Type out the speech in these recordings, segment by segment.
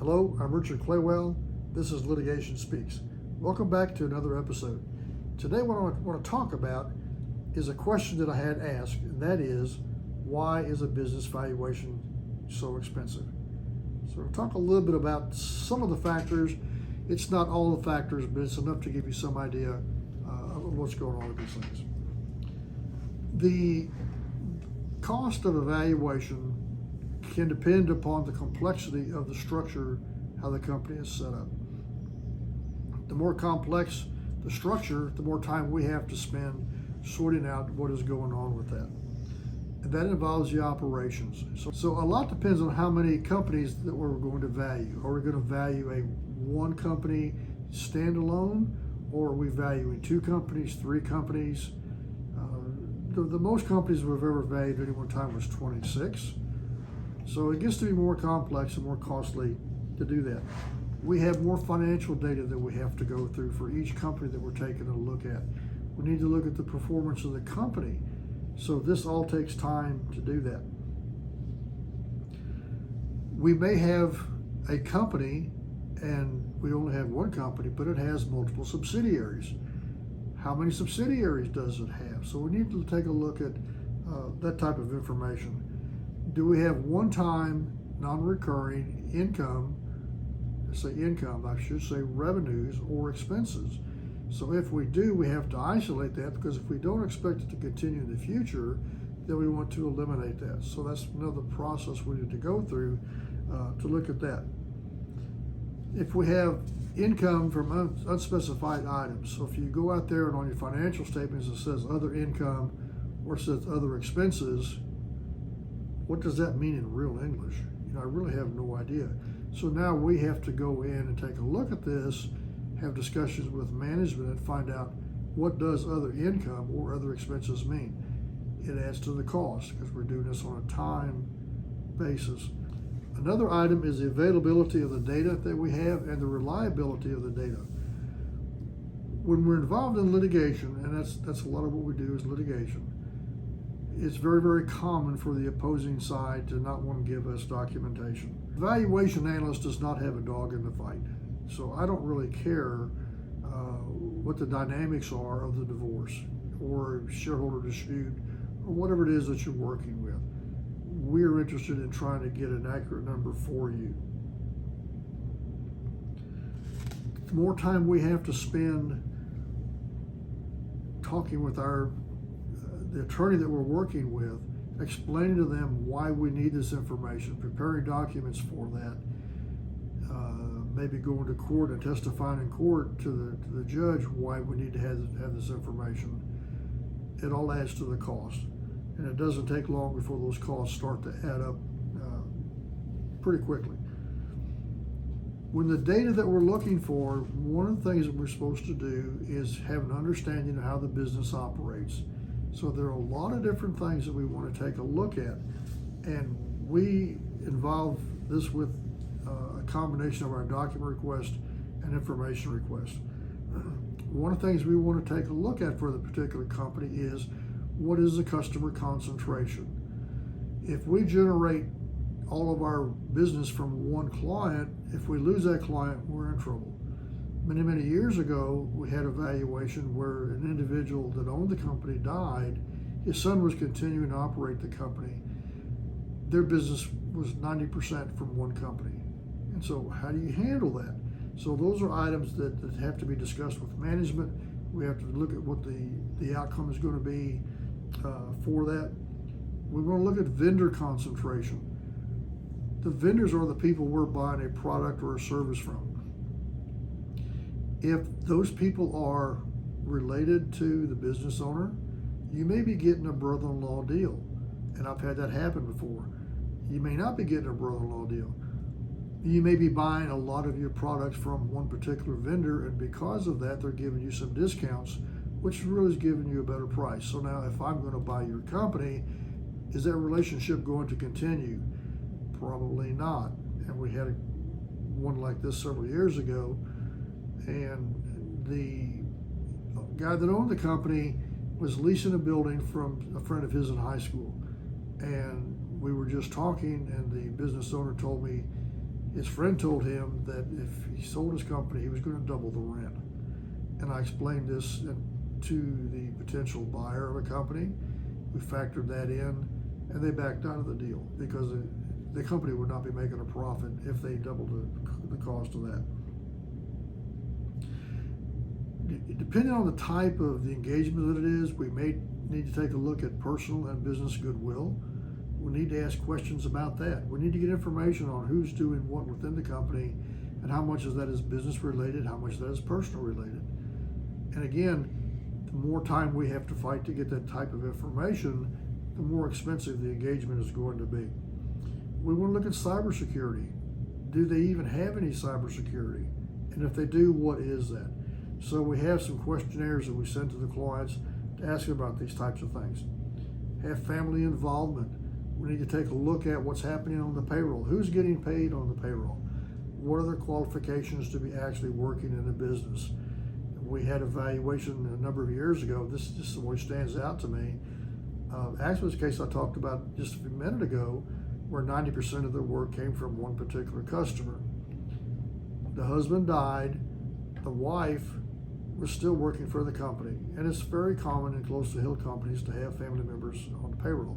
Hello, I'm Richard Claywell. This is Litigation Speaks. Welcome back to another episode. Today what I want to talk about is a question that I had asked, and that is, why is a business valuation so expensive? So we'll talk a little bit about some of the factors. It's not all the factors, but it's enough to give you some idea of what's going on with these things. The cost of evaluation can depend upon the complexity of the structure, how the company is set up. The more complex the structure, the more time we have to spend sorting out what is going on with that. And that involves the operations. So a lot depends on how many companies that we're going to value. Are we going to value a one company standalone, or are we valuing two companies, three companies? The most companies we've ever valued at any one time was 26. So it gets to be more complex and more costly to do that. We have more financial data that we have to go through for each company that we're taking a look at. We need to look at the performance of the company. So this all takes time to do that. We may have a company and we only have one company, but it has multiple subsidiaries. How many subsidiaries does it have? So we need to take a look at that type of information. Do we have one-time, non-recurring income? Say income, I should say revenues or expenses. So if we do, we have to isolate that, because if we don't expect it to continue in the future, then we want to eliminate that. So that's another process we need to go through to look at that. If we have income from unspecified items, so if you go out there and on your financial statements it says other income or it says other expenses, what does that mean in real English? I really have no idea. So now we have to go in and take a look at this, have discussions with management and find out what does other income or other expenses mean. It adds to the cost because we're doing this on a time basis. Another item is the availability of the data that we have and the reliability of the data. When we're involved in litigation, and that's a lot of what we do is litigation, it's very, very common for the opposing side to not want to give us documentation. The valuation analyst does not have a dog in the fight. So I don't really care what the dynamics are of the divorce or shareholder dispute or whatever it is that you're working with. We're interested in trying to get an accurate number for you. The more time we have to spend talking with the attorney that we're working with, explaining to them why we need this information, preparing documents for that, maybe going to court and testifying in court to the judge why we need to have this information, it all adds to the cost. And it doesn't take long before those costs start to add up pretty quickly. When the data that we're looking for, one of the things that we're supposed to do is have an understanding of how the business operates. So there are a lot of different things that we want to take a look at, and we involve this with a combination of our document request and information request. One of the things we want to take a look at for the particular company is, what is the customer concentration? If we generate all of our business from one client, if we lose that client, we're in trouble. Many, many years ago, we had a valuation where an individual that owned the company died. His son was continuing to operate the company. Their business was 90% from one company. And so how do you handle that? So those are items that have to be discussed with management. We have to look at what the outcome is going to be for that. We want to look at vendor concentration. The vendors are the people we're buying a product or a service from. If those people are related to the business owner, you may be getting a brother-in-law deal. And I've had that happen before. You may not be getting a brother-in-law deal. You may be buying a lot of your products from one particular vendor, and because of that, they're giving you some discounts, which really is giving you a better price. So now if I'm going to buy your company, is that relationship going to continue? Probably not. And we had one like this several years ago, and the guy that owned the company was leasing a building from a friend of his in high school. And we were just talking, and the business owner told me His friend told him that if he sold his company, he was going to double the rent. And I explained this to the potential buyer of a company. We factored that in, and they backed out of the deal because the company would not be making a profit if they doubled the cost of that. Depending on the type of the engagement that it is, we may need to take a look at personal and business goodwill. We need to ask questions about that. We need to get information on who's doing what within the company and how much of that is business related, how much of that is personal related. And again, the more time we have to fight to get that type of information, the more expensive the engagement is going to be. We want to look at cybersecurity. Do they even have any cybersecurity? And if they do, what is that? So we have some questionnaires that we send to the clients to ask about these types of things. Have family involvement. We need to take a look at what's happening on the payroll. Who's getting paid on the payroll? What are their qualifications to be actually working in a business? We had a valuation a number of years ago. This just always stands out to me. Actually, it's a case I talked about just a few minutes ago, where 90% of their work came from one particular customer. The husband died. The wife was still working for the company, and it's very common in close to hill companies to have family members on the payroll.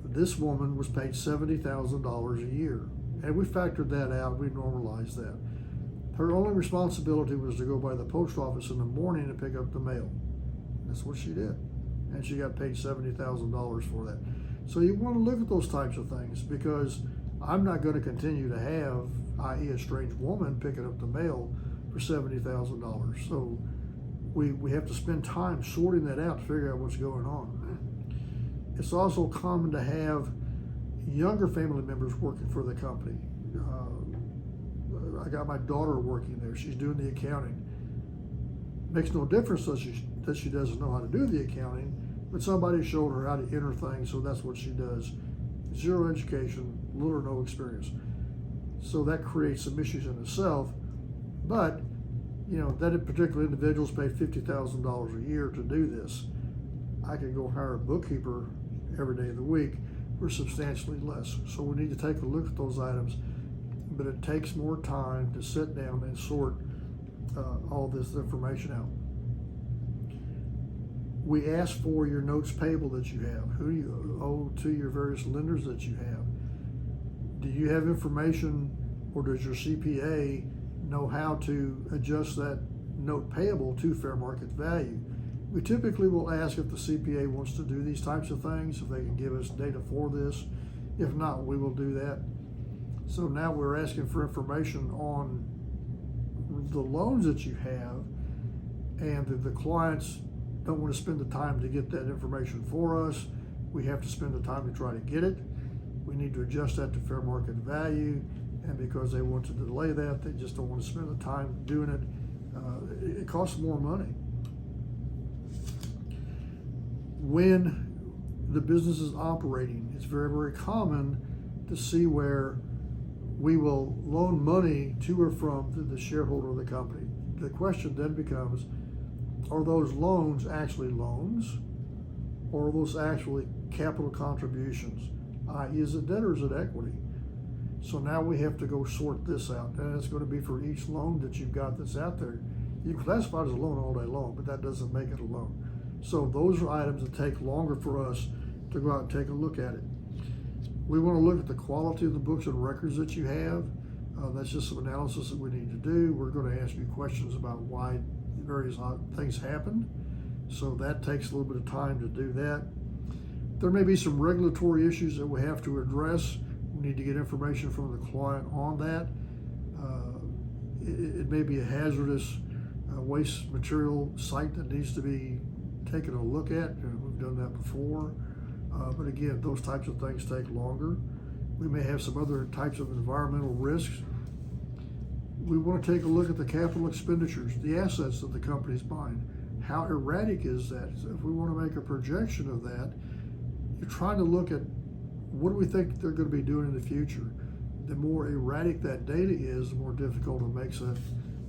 This woman was paid $70,000 a year, and we factored that out. We normalized that. Her only responsibility was to go by the post office in the morning and pick up the mail. That's what she did, and she got paid $70,000 for that. So you want to look at those types of things, because I'm not going to continue to have, i.e. a strange woman picking up the mail for $70,000. So we have to spend time sorting that out to figure out what's going on. It's also common to have younger family members working for the company. I got my daughter working there. She's doing the accounting. Makes no difference that she doesn't know how to do the accounting, but somebody showed her how to enter things, so that's what she does. Zero education, little or no experience. So that creates some issues in itself. But, that particular individual's paid $50,000 a year to do this. I could go hire a bookkeeper every day of the week for substantially less. So we need to take a look at those items, but it takes more time to sit down and sort all this information out. We ask for your notes payable that you have, who you owe to your various lenders that you have. Do you have information, or does your CPA know how to adjust that note payable to fair market value? We typically will ask if the CPA wants to do these types of things, if they can give us data for this. If not, we will do that. So now we're asking for information on the loans that you have, and that the clients don't want to spend the time to get that information for us. We have to spend the time to try to get it. We need to adjust that to fair market value, and because they want to delay that, they just don't want to spend the time doing it. It costs more money. When the business is operating, it's very, very common to see where we will loan money to or from the shareholder of the company. The question then becomes, are those loans actually loans, or are those actually capital contributions? I.e., is it debt or is it equity? So now we have to go sort this out, and it's going to be for each loan that you've got that's out there. You can classify it as a loan all day long, but that doesn't make it a loan. So those are items that take longer for us to go out and take a look at it. We want to look at the quality of the books and records that you have. That's just some analysis that we need to do. We're going to ask you questions about why various things happened. So that takes a little bit of time to do that. There may be some regulatory issues that we have to address. We need to get information from the client on that. It may be a hazardous waste material site that needs to be taken a look at. We've done that before. But again, those types of things take longer. We may have some other types of environmental risks. We want to take a look at the capital expenditures, the assets that the company's buying. How erratic is that? So if we want to make a projection of that, you're trying to look at what do we think they're going to be doing in the future. The more erratic that data is, the more difficult it makes it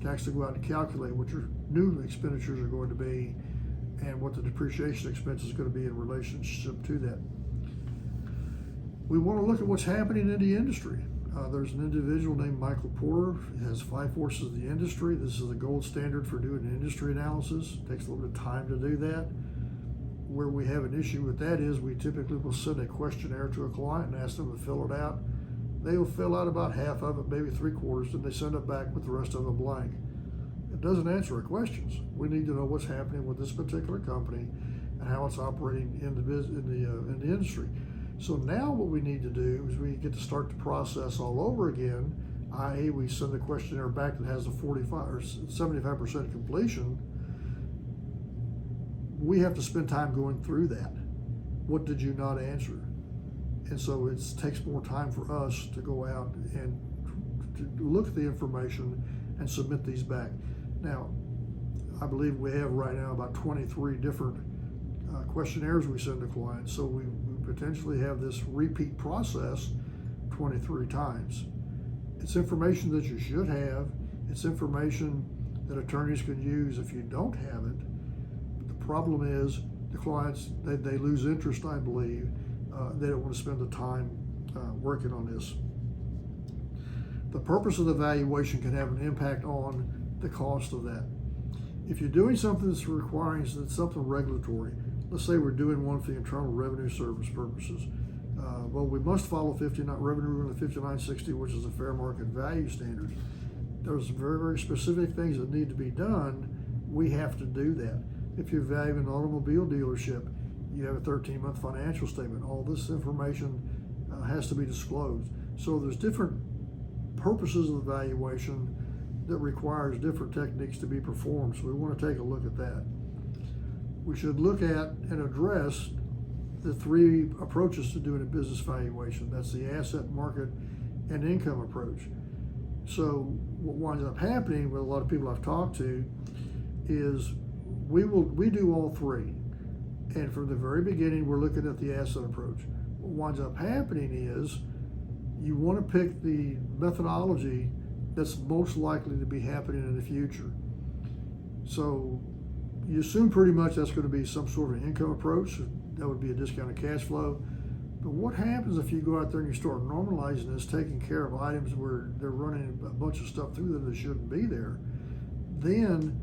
to actually go out and calculate what your new expenditures are going to be and what the depreciation expense is going to be in relationship to that. We want to look at what's happening in the industry. There's an individual named Michael Porter. He has 5 forces of the industry. This is the gold standard for doing an industry analysis. It takes a little bit of time to do that. Where we have an issue with that is we typically will send a questionnaire to a client and ask them to fill it out. They will fill out about half of it, maybe 3/4, and they send it back with the rest of it blank. It doesn't answer our questions. We need to know what's happening with this particular company and how it's operating in the industry. So now what we need to do is we get to start the process all over again, i.e. we send the questionnaire back that has a 45 or 75% completion. We have to spend time going through that. What did you not answer? And so it takes more time for us to go out and to look at the information and submit these back. Now, I believe we have right now about 23 different questionnaires we send to clients, so we potentially have this repeat process 23 times. It's information that you should have. It's information that attorneys can use if you don't have it. But the problem is the clients, they lose interest, I believe. They don't want to spend the time working on this. The purpose of the valuation can have an impact on the cost of that. If you're doing something that's requiring something regulatory, let's say we're doing one for the Internal Revenue Service purposes. Well, we must follow Revenue Rule 5960, which is a fair market value standard. There's very, very specific things that need to be done. We have to do that. If you're valuing an automobile dealership, you have a 13-month financial statement. All this information has to be disclosed. So there's different purposes of the valuation that requires different techniques to be performed. So we want to take a look at that. We should look at and address the 3 approaches to doing a business valuation. That's the asset, market, and income approach. So what winds up happening with a lot of people I've talked to is we do all 3. And from the very beginning, we're looking at the asset approach. What winds up happening is you want to pick the methodology that's most likely to be happening in the future. So you assume pretty much that's going to be some sort of income approach. That would be a discounted cash flow. But what happens if you go out there and you start normalizing this, taking care of items where they're running a bunch of stuff through them that shouldn't be there? Then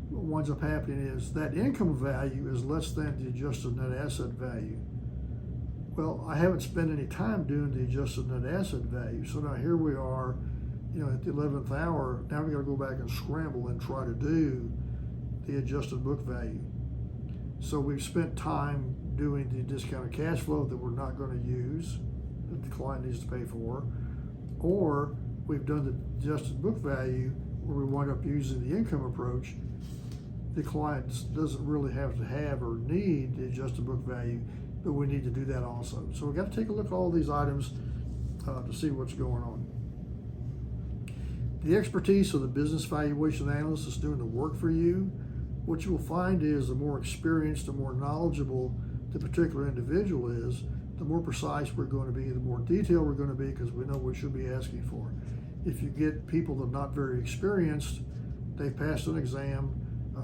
what winds up happening is that income value is less than the adjusted net asset value. Well, I haven't spent any time doing the adjusted net asset value. So now here we are, at the 11th hour. Now we got to go back and scramble and try to do the adjusted book value. So we've spent time doing the discounted cash flow that we're not going to use, that the client needs to pay for, or we've done the adjusted book value where we wind up using the income approach. The client doesn't really have to have or need the adjusted book value, but we need to do that also. So we've got to take a look at all these items to see what's going on. The expertise of the business valuation analyst is doing the work for you. What you will find is the more experienced, the more knowledgeable the particular individual is, the more precise we're going to be, the more detailed we're going to be, because we know what we should be asking for. If you get people that are not very experienced, they've passed an exam,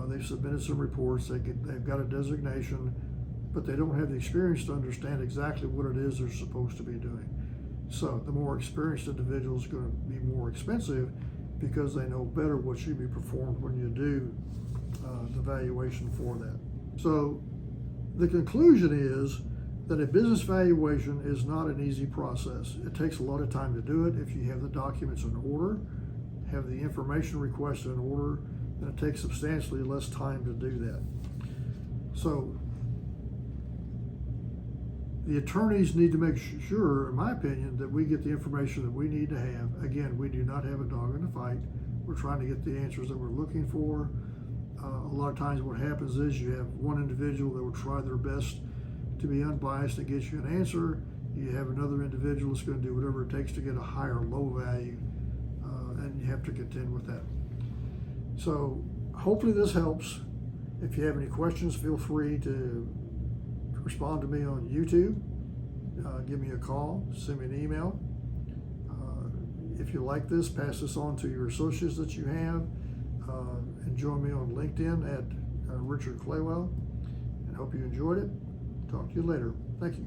they've submitted some reports, they've got a designation, but they don't have the experience to understand exactly what it is they're supposed to be doing. So the more experienced individual is going to be more expensive because they know better what should be performed when you do the valuation for that. So the conclusion is that a business valuation is not an easy process. It takes a lot of time to do it. If you have the documents in order, have the information request in order, then it takes substantially less time to do that. So the attorneys need to make sure, in my opinion, that we get the information that we need to have. Again, we do not have a dog in the fight. We're trying to get the answers that we're looking for. A lot of times what happens is you have one individual that will try their best to be unbiased and get you an answer. You have another individual that's going to do whatever it takes to get a high or low value, and you have to contend with that. So hopefully this helps. If you have any questions, feel free to respond to me on YouTube. Give me a call, send me an email. If you like this, pass this on to your associates that you have. And join me on LinkedIn at Richard Claywell. And hope you enjoyed it. Talk to you later. Thank you.